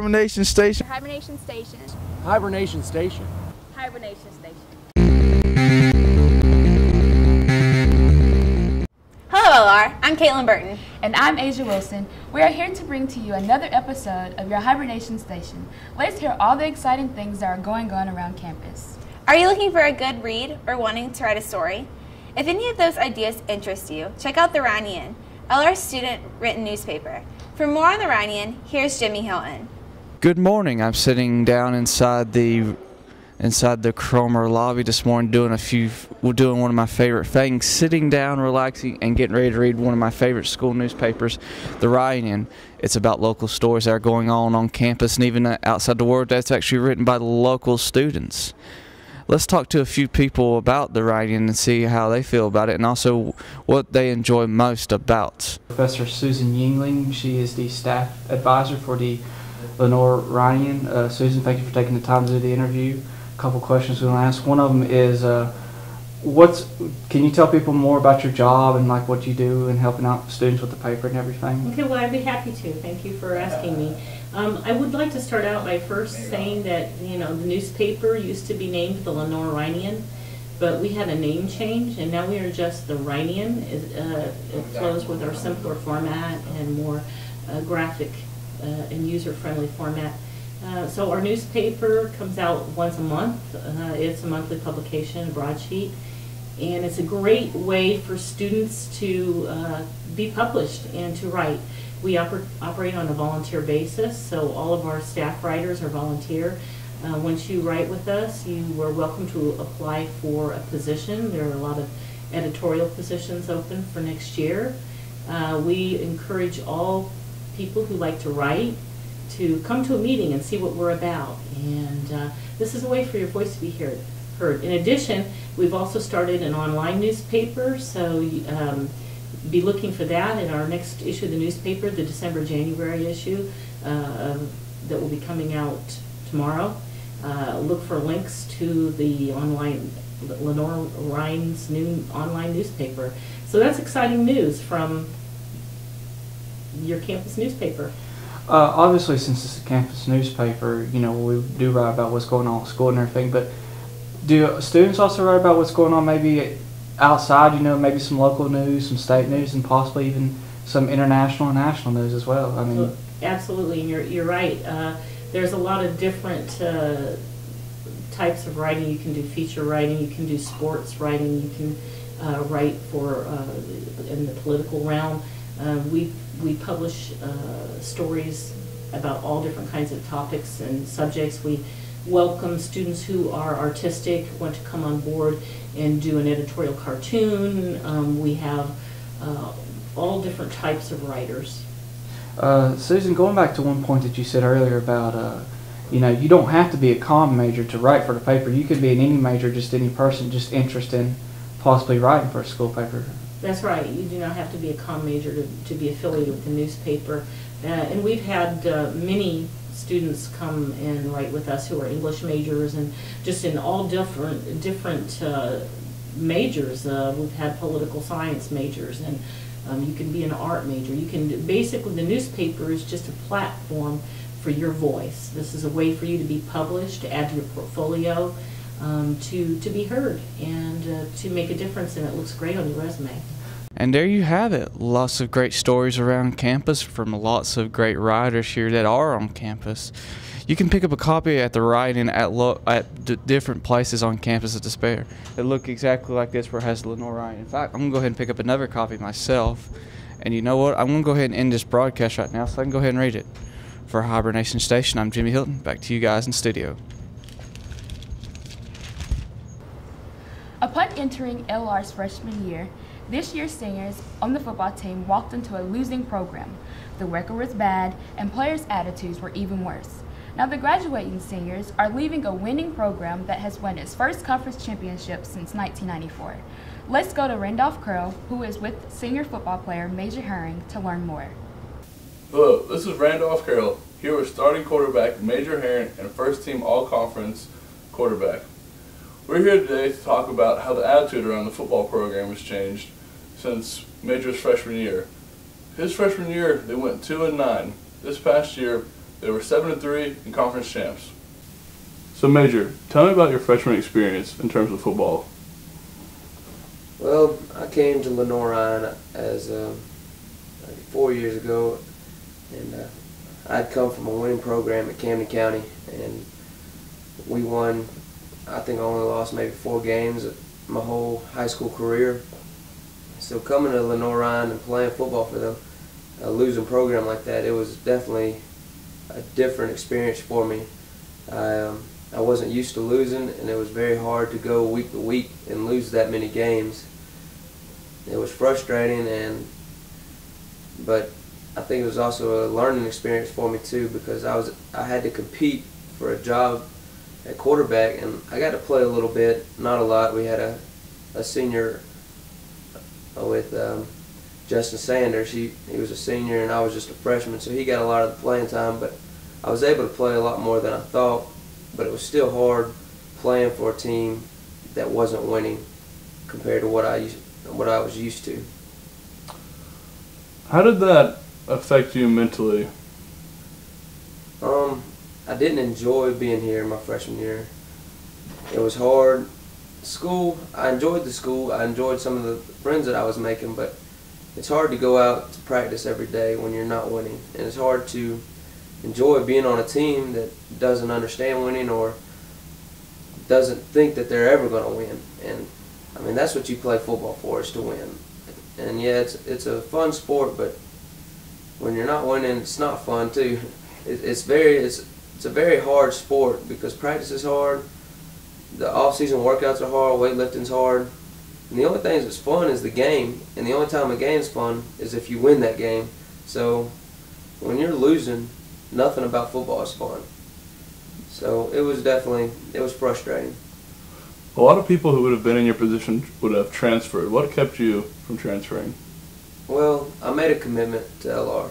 Hibernation Station. Hibernation Station. Hibernation Station. Hibernation Station. Hello, LR. I'm Caitlin Burton. And I'm Asia Wilson. We are here to bring to you another episode of your Hibernation Station. Let's hear all the exciting things that are going on around campus. Are you looking for a good read or wanting to write a story? If any of those ideas interest you, check out the Rhynian, LR's student-written newspaper. For more on the Rhynian, here's Jimmy Hilton. Good morning. I'm sitting down inside the Cromer lobby this morning doing one of my favorite things, sitting down, relaxing, and getting ready to read one of my favorite school newspapers, the Rhynian. It's about local stories that are going on campus and even outside the world that's actually written by the local students. Let's talk to a few people about the Rhynian and see how they feel about it and also what they enjoy most about. Professor Susan Yingling, she is the staff advisor for the Lenoir-Rhyne. Susan, thank you for taking the time to do the interview. A couple questions we want to ask. One of them is, can you tell people more about your job and like what you do and helping out students with the paper and everything? Okay, well, I'd be happy to. Thank you for asking me. I would like to start out by first saying that, the newspaper used to be named the Lenoir-Rhynian, but we had a name change, and now we are just the Rhynian. It flows with our simpler format and more graphic and user-friendly format. So our newspaper comes out once a month. It's a monthly publication, a broadsheet, and it's a great way for students to be published and to write. We operate on a volunteer basis, so all of our staff writers are volunteer. Once you write with us, you are welcome to apply for a position. There are a lot of editorial positions open for next year. We encourage all people who like to write to come to a meeting and see what we're about. And this is a way for your voice to be heard. In addition, we've also started an online newspaper, so be looking for that in our next issue of the newspaper, the December-January issue that will be coming out tomorrow. Look for links to the Lenoir-Rhyne's new online newspaper. So that's exciting news from your campus newspaper. Obviously, since it's a campus newspaper, we do write about what's going on at school and everything, but do students also write about what's going on maybe outside, maybe some local news, some state news, and possibly even some international and national news as well? I mean, absolutely, and you're right. There's a lot of different types of writing. You can do feature writing, you can do sports writing, you can write for in the political realm. We publish stories about all different kinds of topics and subjects. We welcome students who are artistic, want to come on board and do an editorial cartoon. We have all different types of writers. Susan, going back to one point that you said earlier about, you don't have to be a comm major to write for the paper. You could be in any major, just any person, just interested in possibly writing for a school paper. That's right. You do not have to be a comm major to be affiliated with the newspaper. And we've had many students come and write with us who are English majors and just in all different majors. We've had political science majors, and you can be an art major. You can basically, the newspaper is just a platform for your voice. This is a way for you to be published, to add to your portfolio, to be heard, and to make a difference, and it looks great on your resume. And there you have it. Lots of great stories around campus from lots of great writers here that are on campus. You can pick up a copy at the Writing at different places on campus at the Spare. It look exactly like this where it has Lenoir-Rhyne. In fact, I'm going to go ahead and pick up another copy myself. And you know what? I'm going to go ahead and end this broadcast right now so I can go ahead and read it. For Hibernation Station, I'm Jimmy Hilton. Back to you guys in studio. Upon entering LR's freshman year, this year's seniors on the football team walked into a losing program. The record was bad, and players' attitudes were even worse. Now the graduating seniors are leaving a winning program that has won its first conference championship since 1994. Let's go to Randolph Curl, who is with senior football player Major Herring, to learn more. Hello, this is Randolph Curl, here with starting quarterback Major Herring and first team all-conference quarterback. We're here today to talk about how the attitude around the football program has changed since Major's freshman year. His freshman year, they went 2-9. This past year, They were 7-3 and conference champs. So Major, tell me about your freshman experience in terms of football. Well, I came to Lenoir-Rhyne as 4 years ago, and I'd come from a winning program at Camden County, and we won. I think I only lost maybe 4 games my whole high school career. So coming to Lenoir-Rhyne and playing football for them, a losing program like that, it was definitely a different experience for me. I wasn't used to losing, and it was very hard to go week to week and lose that many games. It was frustrating, but I think it was also a learning experience for me too, because I had to compete for a job at quarterback, and I got to play a little bit, not a lot. We had a senior with Justin Sanders. He was a senior and I was just a freshman, so he got a lot of the playing time, but I was able to play a lot more than I thought, but it was still hard playing for a team that wasn't winning compared to what I was used to. How did that affect you mentally? I didn't enjoy being here my freshman year. It was hard. School, I enjoyed the school. I enjoyed some of the friends that I was making, but it's hard to go out to practice every day when you're not winning. And it's hard to enjoy being on a team that doesn't understand winning or doesn't think that they're ever going to win. And I mean, that's what you play football for, is to win. And yeah, it's a fun sport, but when you're not winning, it's not fun too. It's a very hard sport because practice is hard, the off-season workouts are hard, weightlifting's hard, and the only thing that's fun is the game. And the only time a game's fun is if you win that game. So when you're losing, nothing about football is fun. So it was frustrating. A lot of people who would have been in your position would have transferred. What kept you from transferring? Well, I made a commitment to LR.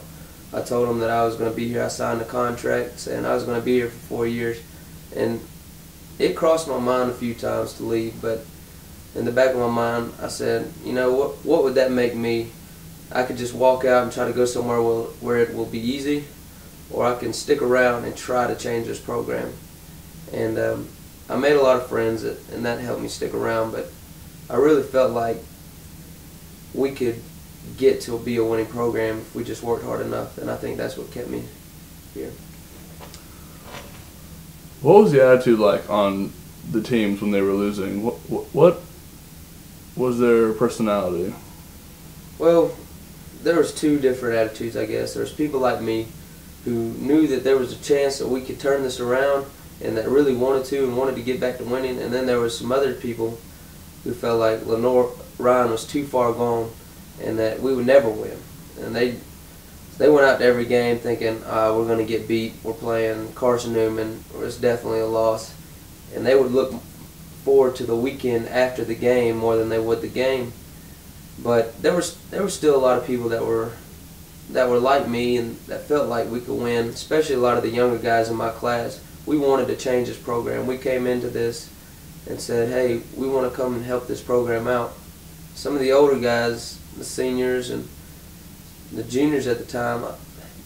I told them that I was going to be here. I signed a contract saying I was going to be here for 4 years. And it crossed my mind a few times to leave, but in the back of my mind, I said, you know, what would that make me? I could just walk out and try to go somewhere where it will be easy, or I can stick around and try to change this program. And I made a lot of friends, and that helped me stick around, but I really felt like we could get to be a winning program if we just worked hard enough, and I think that's what kept me here. What was the attitude like on the teams when they were losing? What was their personality? Well, there was 2 different attitudes, I guess. There was people like me who knew that there was a chance that we could turn this around and that really wanted to and wanted to get back to winning. And then there was some other people who felt like Lenoir-Rhyne was too far gone and that we would never win. And they went out to every game thinking, we're going to get beat. We're playing Carson Newman. It's definitely a loss. And they would look forward to the weekend after the game more than they would the game. But there were still a lot of people that were like me and that felt like we could win, especially a lot of the younger guys in my class. We wanted to change this program. We came into this and said, hey, we want to come and help this program out. Some of the older guys, the seniors and the juniors at the time,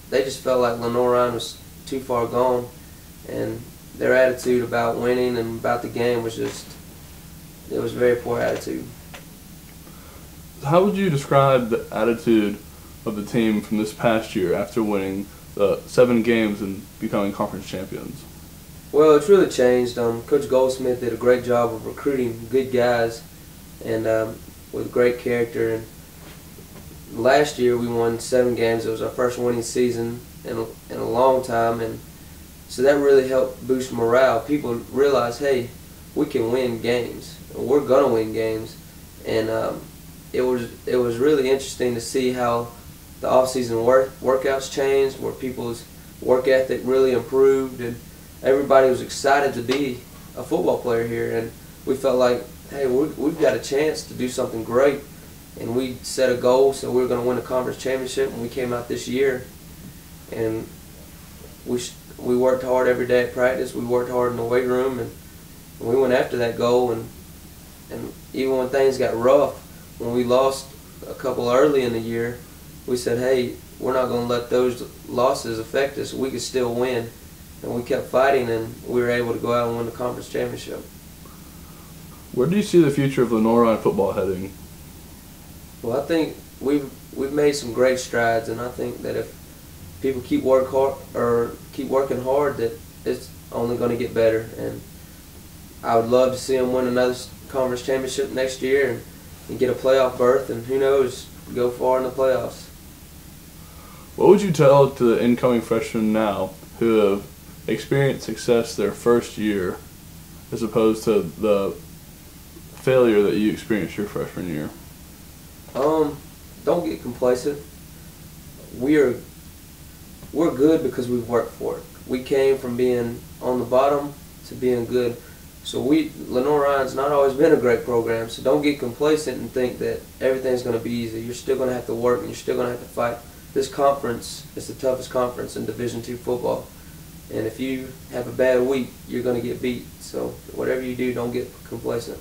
they just felt like Lenoir-Rhyne was too far gone, and their attitude about winning and about the game was just, it was a very poor attitude. How would you describe the attitude of the team from this past year after winning the 7 games and becoming conference champions? Well, it's really changed. Coach Goldsmith did a great job of recruiting good guys and with great character. And last year we won 7 games. It was our first winning season in a long time, and so that really helped boost morale. People realized, hey, we can win games. We're gonna win games, and it was really interesting to see how the off-season workouts changed, where people's work ethic really improved, and everybody was excited to be a football player here. And we felt like, hey, we've got a chance to do something great. And we set a goal, so we were going to win a conference championship, and we came out this year. And we worked hard every day at practice. We worked hard in the weight room, and we went after that goal. And even when things got rough, when we lost a couple early in the year, we said, hey, we're not going to let those losses affect us. We could still win. And we kept fighting, and we were able to go out and win the conference championship. Where do you see the future of Lenoir-Rhyne football heading? Well, I think we've made some great strides, and I think that if people keep working hard, that it's only going to get better. And I would love to see them win another conference championship next year and get a playoff berth, and who knows, go far in the playoffs. What would you tell to the incoming freshmen now who have experienced success their first year as opposed to the failure that you experienced your freshman year? Don't get complacent. We're good because we've worked for it. We came from being on the bottom to being good. So Lenoir-Rhyne's not always been a great program, so don't get complacent and think that everything's going to be easy. You're still going to have to work, and you're still going to have to fight. This conference is the toughest conference in Division II football. And if you have a bad week, you're going to get beat. So whatever you do, don't get complacent.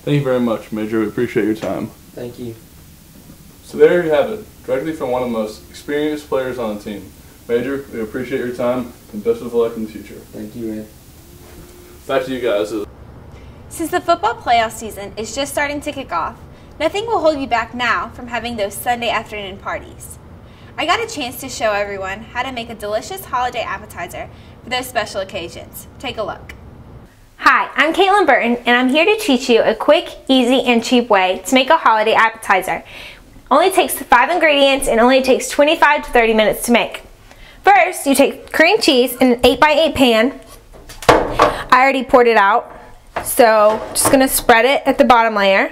Thank you very much, Major. We appreciate your time. Thank you. So there you have it, directly from one of the most experienced players on the team. Major, we appreciate your time, and best of luck in the future. Thank you, man. Back to you guys. Since the football playoff season is just starting to kick off, nothing will hold you back now from having those Sunday afternoon parties. I got a chance to show everyone how to make a delicious holiday appetizer for those special occasions. Take a look. Hi, I'm Caitlin Burton, and I'm here to teach you a quick, easy, and cheap way to make a holiday appetizer. Only takes 5 ingredients and only takes 25 to 30 minutes to make. First, you take cream cheese in an 8x8 pan. I already poured it out, so just gonna spread it at the bottom layer.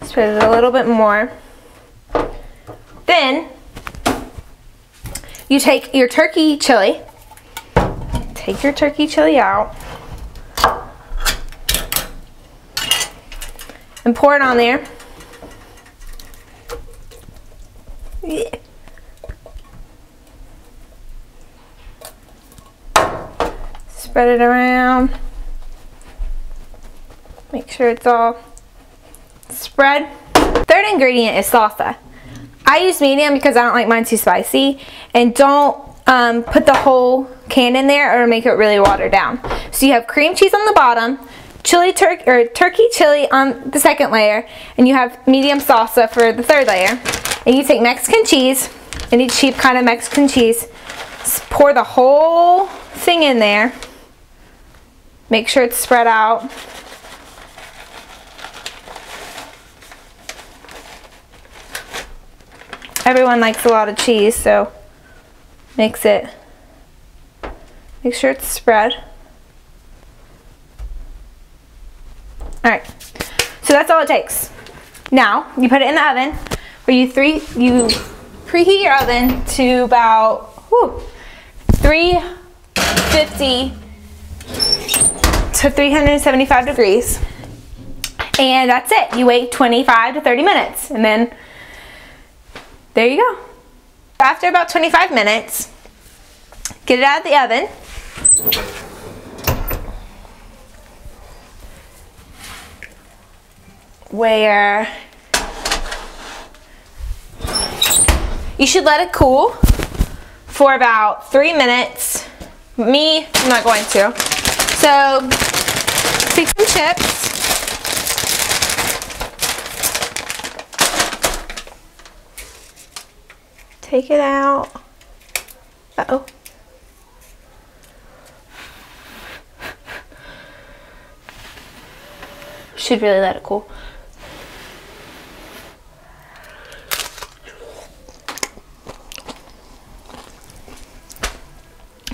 Spread it a little bit more. Then, you take your turkey chili. Take your turkey chili out and pour it on there. Yeah. Spread it around. Make sure it's all spread. Third ingredient is salsa. I use medium because I don't like mine too spicy, and don't put the whole can in there or make it really watered down. So you have cream cheese on the bottom, turkey chili on the second layer, and you have medium salsa for the third layer. And you take Mexican cheese, any cheap kind of Mexican cheese, pour the whole thing in there. Make sure it's spread out. Everyone likes a lot of cheese, so make sure it's spread. Alright, so that's all it takes. Now, you put it in the oven, where you preheat your oven to about 350 to 375 degrees. And that's it. You wait 25 to 30 minutes, and then there you go. After about 25 minutes, get it out of the oven. Where you should let it cool for about 3 minutes. Me, I'm not going to. So, take some chips. Take it out. Uh-oh. Should really let it cool.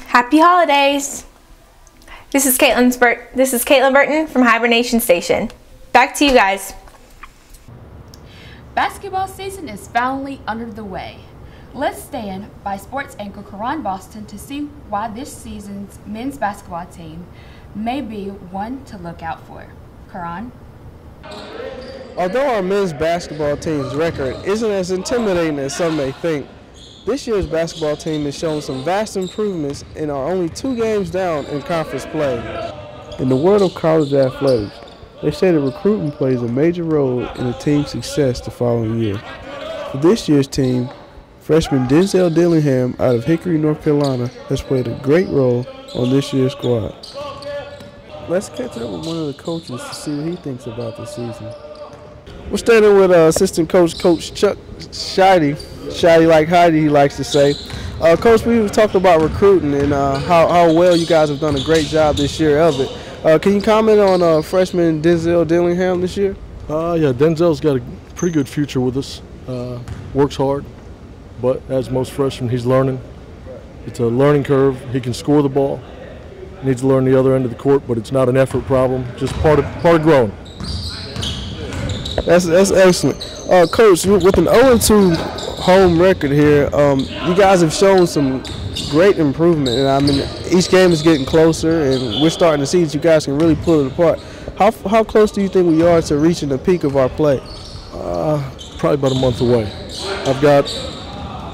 Happy holidays. This is Caitlin Burton from Hibernation Station. Back to you guys. Basketball season is finally under the way. Let's stand by sports anchor Karan Boston to see why this season's men's basketball team may be one to look out for. Karan? Although our men's basketball team's record isn't as intimidating as some may think, this year's basketball team has shown some vast improvements and are only 2 games down in conference play. In the world of college athletics, They say that recruiting plays a major role in a team's success the following year. For this year's team, freshman Denzel Dillingham out of Hickory, North Carolina, has played a great role on this year's squad. Let's catch up with one of the coaches to see what he thinks about this season. We're standing with assistant coach Chuck Scheide. Scheide like Heidi, he likes to say. Coach, we talked about recruiting and how well you guys have done a great job this year of it. Can you comment on freshman Denzel Dillingham this year? Yeah, Denzel's got a pretty good future with us. Works hard, but as most freshmen, he's learning. It's a learning curve. He can score the ball. Needs to learn the other end of the court, but it's not an effort problem. Just part of growing. That's excellent, Coach. With an 0-2 home record here, you guys have shown some great improvement, and I mean each game is getting closer, and we're starting to see that you guys can really pull it apart. How close do you think we are to reaching the peak of our play? Probably about a month away.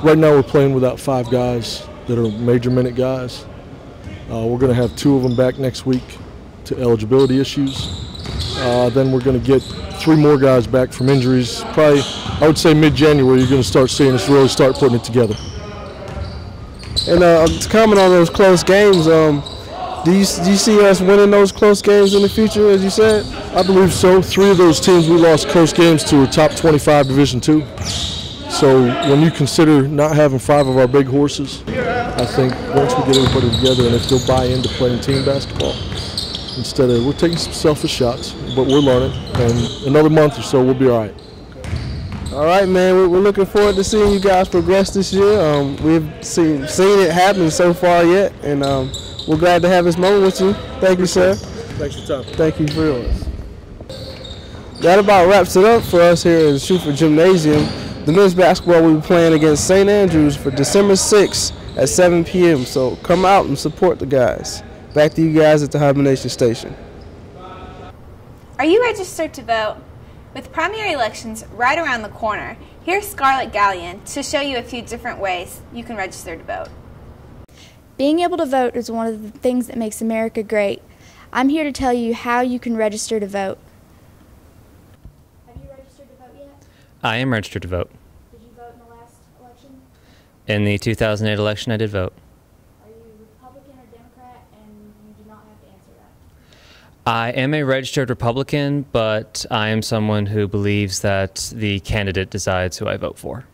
Right now we're playing without 5 guys that are major minute guys. We're going to have 2 of them back next week to eligibility issues. Then we're going to get 3 more guys back from injuries. Probably, I would say mid-January, you're going to start seeing us really start putting it together. And to comment on those close games, do you see us winning those close games in the future, as you said? I believe so. 3 of those teams we lost close games to are top 25 Division II. So when you consider not having 5 of our big horses, I think once we get everybody together and if they'll buy into playing team basketball, we're taking some selfish shots, but we're learning, and another month or so we'll be all right. All right, man. We're looking forward to seeing you guys progress this year. We've seen it happen so far yet, and we're glad to have this moment with you. Thank you, sir. Thanks for your time. Thank you for yours. That about wraps it up for us here at the Schufer Gymnasium. The men's basketball will be playing against St. Andrews for December 6th at 7 p.m. So come out and support the guys. Back to you guys at the Hibernation Station. Are you registered to vote? With primary elections right around the corner, here's Scarlett Gallion to show you a few different ways you can register to vote. Being able to vote is one of the things that makes America great. I'm here to tell you how you can register to vote. Have you registered to vote yet? I am registered to vote. Did you vote in the last election? In the 2008 election, I did vote. Are you Republican or Democrat? And you do not have to answer that. I am a registered Republican, but I am someone who believes that the candidate decides who I vote for.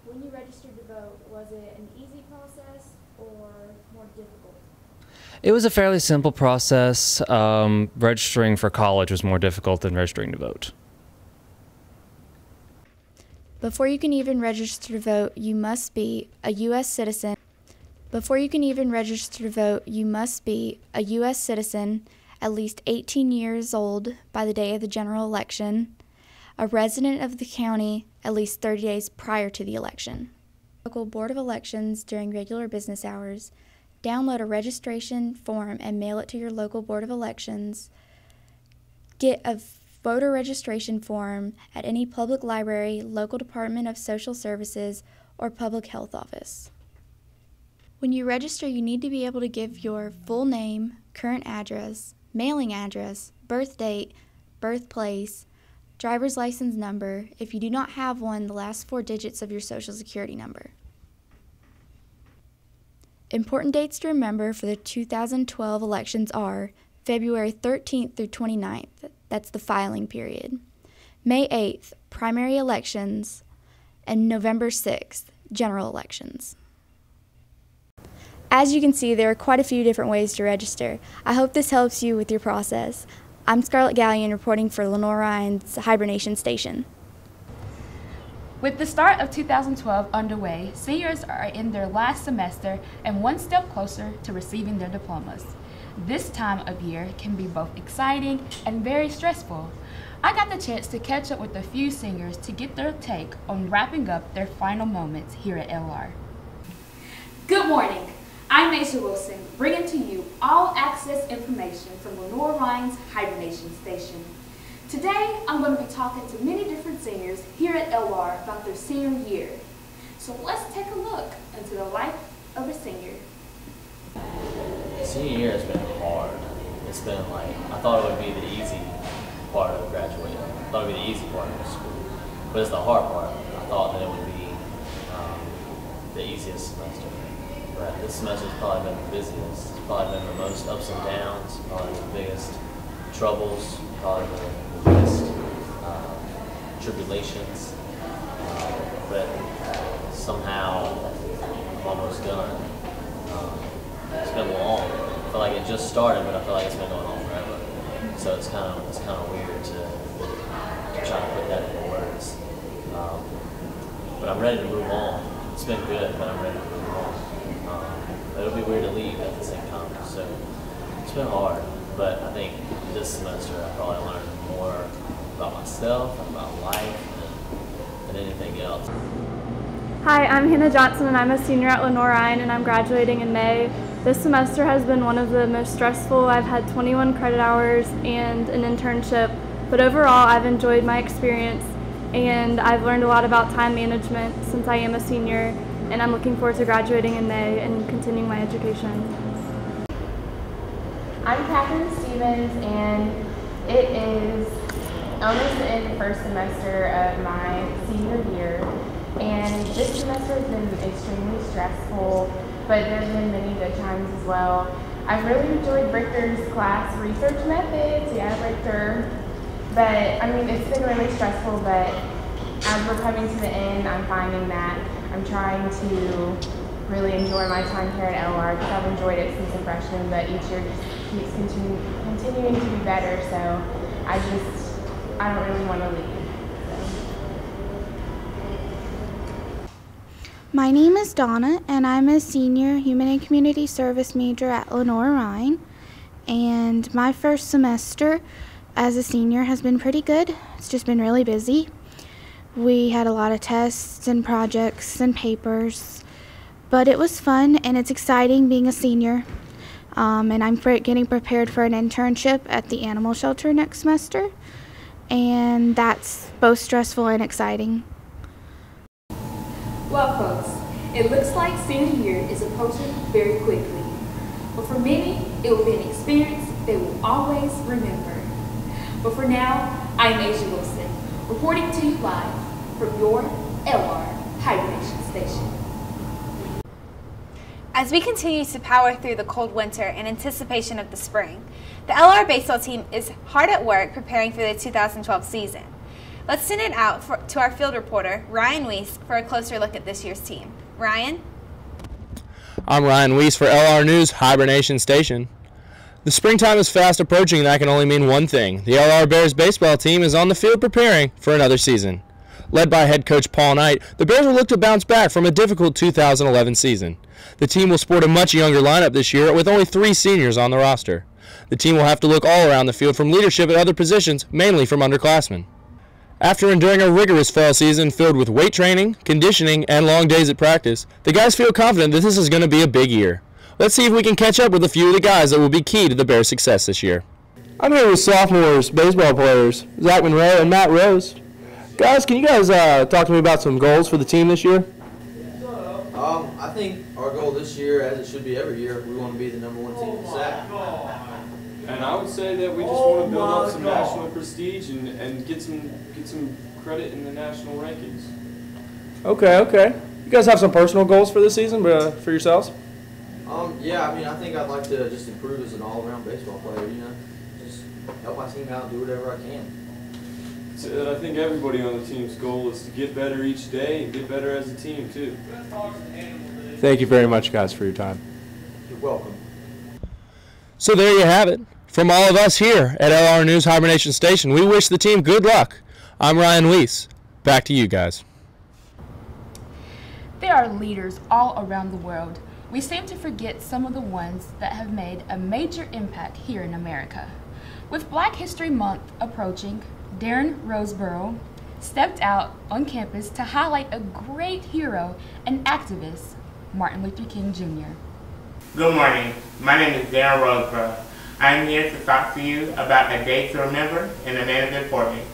When you registered to vote, was it an easy process or more difficult? It was a fairly simple process. Registering for college was more difficult than registering to vote. Before you can even register to vote, you must be a U.S. citizen. Before you can even register to vote, you must be a U.S. citizen, at least 18 years old by the day of the general election, a resident of the county at least 30 days prior to the election. Local Board of Elections during regular business hours. Download a registration form and mail it to your local Board of Elections. Get a voter registration form at any public library, local Department of Social Services, or public health office. When you register, you need to be able to give your full name, current address, mailing address, birth date, birthplace, driver's license number. If you do not have one, the last 4 digits of your Social Security number. Important dates to remember for the 2012 elections are February 13th through 29th. That's the filing period. May 8th, primary elections, and November 6th, general elections. As you can see, there are quite a few different ways to register. I hope this helps you with your process. I'm Scarlett Gallion reporting for Lenoir-Rhyne's Hibernation Station. With the start of 2012 underway, seniors are in their last semester and one step closer to receiving their diplomas. This time of year can be both exciting and very stressful. I got the chance to catch up with a few seniors to get their take on wrapping up their final moments here at LR. Good morning. I'm Maisha Wilson, bringing to you all access information from Lenoir-Rhyne's Hibernation Station. Today, I'm going to be talking to many different seniors here at LR about their senior year. So let's take a look into the life of a senior. Senior year has been hard. It's been like, I thought it would be the easy part of graduating. I thought it would be the easy part of school, but it's the hard part. I thought that it would be the easiest semester, but this semester has probably been the busiest. It's probably been the most ups and downs, probably the biggest troubles, probably the biggest tribulations, but somehow I'm almost done. It's been long. I feel like it just started, but I feel like it's been going on forever. So it's kind of weird to try to put that into words. But I'm ready to move on. It's been good, but I'm ready to move on. It'll be weird to leave at the same time. So it's been hard, but I think this semester I probably learned more about myself, about life, than anything else. Hi, I'm Hannah Johnson and I'm a senior at Lenoir-Rhyne and I'm graduating in May. This semester has been one of the most stressful. I've had 21 credit hours and an internship, but overall I've enjoyed my experience and I've learned a lot about time management since I am a senior, and I'm looking forward to graduating in May and continuing my education. I'm Catherine Stevens and it is almost in the first semester of my senior year, and this semester has been extremely stressful, but there's been many good times as well. I've really enjoyed Richter's class, Research Methods, Richter, but I mean it's been really stressful, but as we're coming to the end, I'm finding that I'm trying to really enjoy my time here at LR because I've enjoyed it since a freshman, but each year just keeps continuing to be better, so I don't really want to leave. My name is Donna, and I'm a senior Human and Community Service major at Lenoir-Rhyne. And my first semester as a senior has been pretty good. It's just been really busy. We had a lot of tests and projects and papers, but it was fun and it's exciting being a senior. And I'm getting prepared for an internship at the animal shelter next semester, and that's both stressful and exciting. Well, folks, it looks like senior year is approaching very quickly. But for many, it will be an experience they will always remember. But for now, I'm Asia Wilson, reporting to you live from your LR Hibernation Station. As we continue to power through the cold winter in anticipation of the spring, the LR baseball team is hard at work preparing for the 2012 season. Let's send it out to our field reporter, Ryan Weiss, for a closer look at this year's team. Ryan? I'm Ryan Weiss for LR News Hibernation Station. The springtime is fast approaching, and that can only mean one thing. The LR Bears baseball team is on the field preparing for another season. Led by head coach Paul Knight, the Bears will look to bounce back from a difficult 2011 season. The team will sport a much younger lineup this year with only 3 seniors on the roster. The team will have to look all around the field from leadership at other positions, mainly from underclassmen. After enduring a rigorous fall season filled with weight training, conditioning, and long days at practice, the guys feel confident that this is going to be a big year. Let's see if we can catch up with a few of the guys that will be key to the Bears' success this year. I'm here with sophomores baseball players, Zach Monroe and Matt Rose. Guys, can you guys talk to me about some goals for the team this year? I think our goal this year, as it should be every year, we want to be the #1 team in SAC. And I would say that we just want to build up some national prestige and get some credit in the national rankings. Okay. You guys have some personal goals for this season for yourselves? Yeah, I mean, I think I'd like to just improve as an all-around baseball player, just help my team out and do whatever I can. So I think everybody on the team's goal is to get better each day and get better as a team, too. Thank you very much, guys, for your time. You're welcome. So there you have it. From all of us here at LR News Hibernation Station, we wish the team good luck. I'm Ryan Weiss. Back to you guys. There are leaders all around the world. We seem to forget some of the ones that have made a major impact here in America. With Black History Month approaching, Darren Roseborough stepped out on campus to highlight a great hero and activist, Martin Luther King Jr. Good morning. My name is Darren Roseborough. I'm here to talk to you about a day to remember and a man of importance.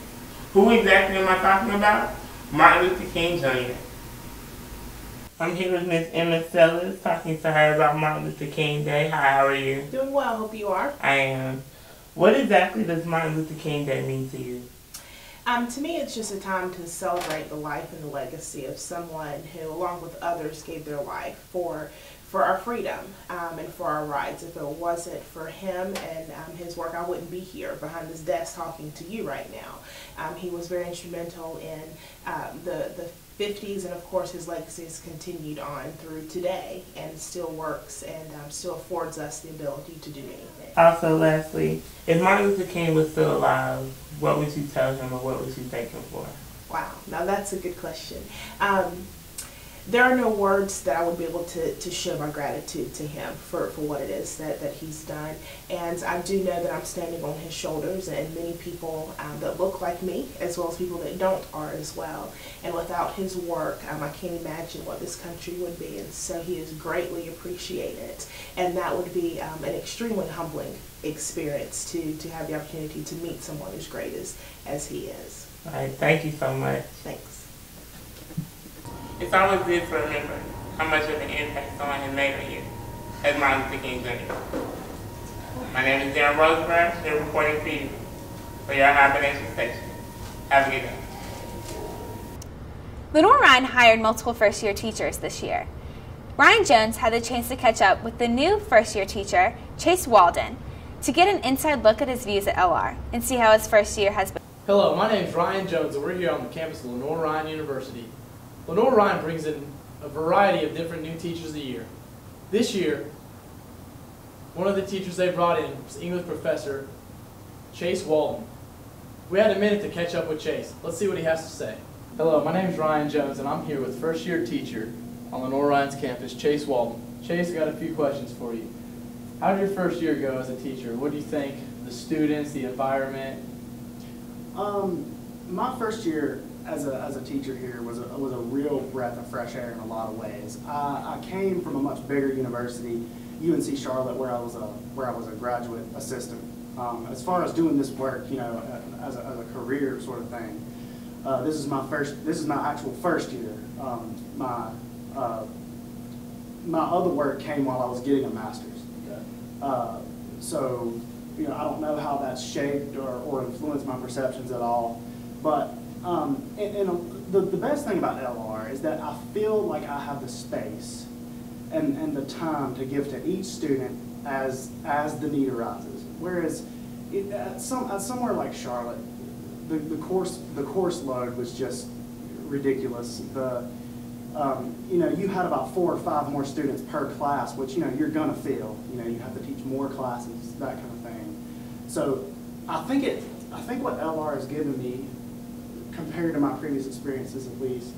Who exactly am I talking about? Martin Luther King Jr. I'm here with Miss Emma Sellers, talking to her about Martin Luther King Day. Hi, how are you? Doing well, hope you are. I am. What exactly does Martin Luther King Day mean to you? To me, it's just a time to celebrate the life and the legacy of someone who, along with others, gave their life for our freedom and for our rights. If it wasn't for him and his work, I wouldn't be here behind this desk talking to you right now. He was very instrumental in the 50s, and of course his legacy has continued on through today and still works and still affords us the ability to do anything. Also, lastly, if Martin Luther King was still alive, what would you tell him or what would you thank him for? Wow, now that's a good question. There are no words that I would be able to show my gratitude to him for what it is that he's done. And I do know that I'm standing on his shoulders, and many people that look like me, as well as people that don't, are as well. And without his work, I can't imagine what this country would be. And so he is greatly appreciated. And that would be an extremely humbling experience to have the opportunity to meet someone as great as he is. All right, thank you so much. Thanks. It's always good to remember how much of an impact someone has made on you as Martin Luther King Jr. My name is Darren Rosenberg, here reporting for you for your Hibernation station. Have a good day. Lenoir-Rhyne hired multiple first-year teachers this year. Ryan Jones had the chance to catch up with the new first-year teacher, Chase Walden, to get an inside look at his views at LR and see how his first year has been. Hello, my name is Ryan Jones, and we're here on the campus of Lenoir-Rhyne University. Lenoir-Rhyne brings in a variety of different new teachers a year. This year, one of the teachers they brought in was English professor Chase Walden. We had a minute to catch up with Chase. Let's see what he has to say. Hello, my name is Ryan Jones, and I'm here with first-year teacher on Lenoir-Rhyne's campus, Chase Walden. Chase, I got a few questions for you. How did your first year go as a teacher? What do you think? The students, the environment? My first year as a teacher here was a real breath of fresh air in a lot of ways. I came from a much bigger university, UNC Charlotte, where I was a graduate assistant. As far as doing this work, you know, as a career sort of thing, this is my actual first year. My other work came while I was getting a master's. Okay. So, you know, I don't know how that's shaped or influenced my perceptions at all, but the best thing about LR is that I feel like I have the space and the time to give to each student as the need arises. Whereas somewhere like Charlotte, the course load was just ridiculous. You know, you had about 4 or 5 more students per class, which, you know, you're gonna feel. You know, you have to teach more classes, that kind of thing. So I think what LR has given me, compared to my previous experiences at least,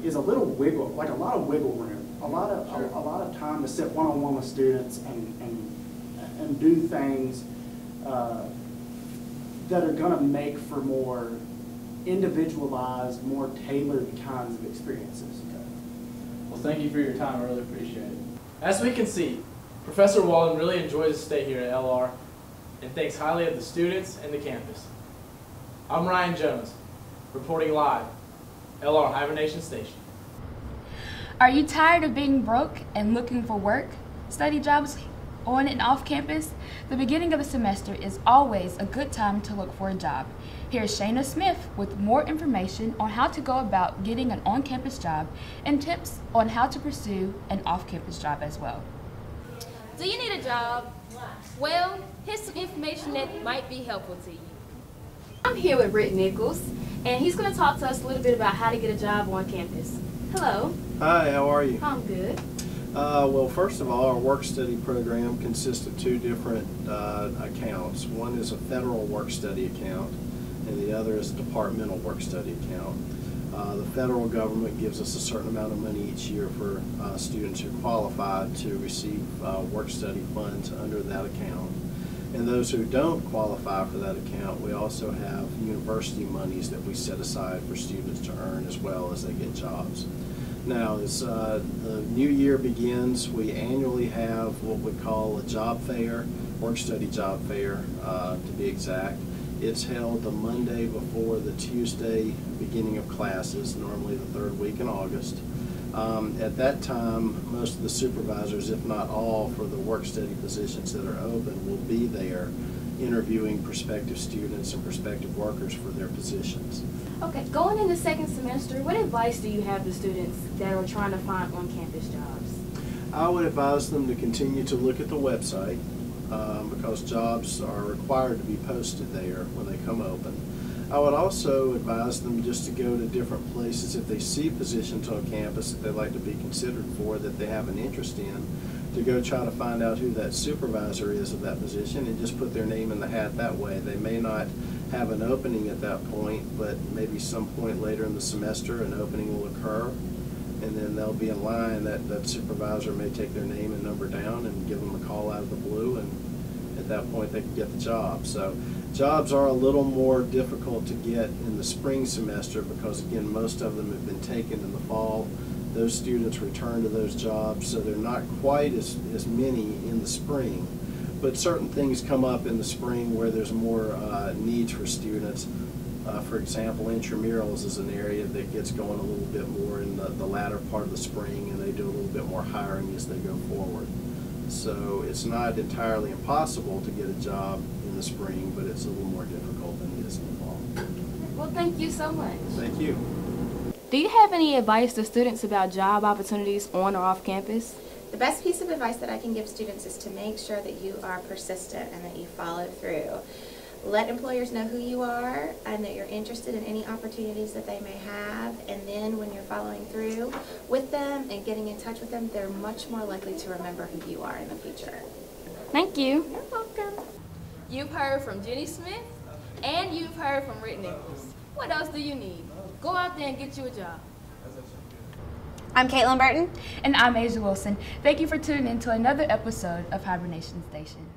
is a lot of wiggle room, a lot of time to sit one-on-one with students and do things that are going to make for more individualized, more tailored kinds of experiences. Okay. Well, thank you for your time. I really appreciate it. As we can see, Professor Walden really enjoys his stay here at LR and thinks highly of the students and the campus. I'm Ryan Jones, reporting live, LR Hibernation Station. Are you tired of being broke and looking for work, study jobs on and off campus? The beginning of the semester is always a good time to look for a job. Here's Shayna Smith with more information on how to go about getting an on-campus job and tips on how to pursue an off-campus job as well. Do you need a job? Well, here's some information that might be helpful to you. I'm here with Britt Nichols, and he's going to talk to us a little bit about how to get a job on campus. Hello. Hi, how are you? I'm good. Well, first of all, our work-study program consists of 2 different accounts. One is a federal work-study account, and the other is a departmental work-study account. The federal government gives us a certain amount of money each year for students who qualify to receive work-study funds under that account. And those who don't qualify for that account, we also have university monies that we set aside for students to earn as well as they get jobs. Now, as the new year begins, we annually have what we call a job fair, work-study job fair to be exact. It's held the Monday before the Tuesday beginning of classes, normally the 3rd week in August. At that time, most of the supervisors, if not all, for the work-study positions that are open will be there interviewing prospective students and prospective workers for their positions. Okay, going into second semester, what advice do you have to students that are trying to find on-campus jobs? I would advise them to continue to look at the website because jobs are required to be posted there when they come open. I would also advise them just to go to different places if they see positions on campus that they'd like to be considered for that they have an interest in, to go try to find out who that supervisor is of that position and just put their name in the hat that way. They may not have an opening at that point, but maybe some point later in the semester an opening will occur, and then they'll be in line. That supervisor may take their name and number down and give them a call out of the blue, and at that point they can get the job. So jobs are a little more difficult to get in the spring semester because, again, most of them have been taken in the fall. Those students return to those jobs, so they're not quite as many in the spring. But certain things come up in the spring where there's more needs for students. For example, intramurals is an area that gets going a little bit more in the latter part of the spring, and they do a little bit more hiring as they go forward. So it's not entirely impossible to get a job in the spring, but it's a little more difficult than it is in the fall. Well, thank you so much. Thank you. Do you have any advice to students about job opportunities on or off campus? The best piece of advice that I can give students is to make sure that you are persistent and that you follow through. Let employers know who you are and that you're interested in any opportunities that they may have, and then when you're following through with them and getting in touch with them, they're much more likely to remember who you are in the future. Thank you. You're welcome. You've heard from Jenny Smith and you've heard from Rick Nichols. What else do you need? Go out there and get you a job. I'm Caitlin Burton. And I'm Asia Wilson. Thank you for tuning in to another episode of Hibernation Station.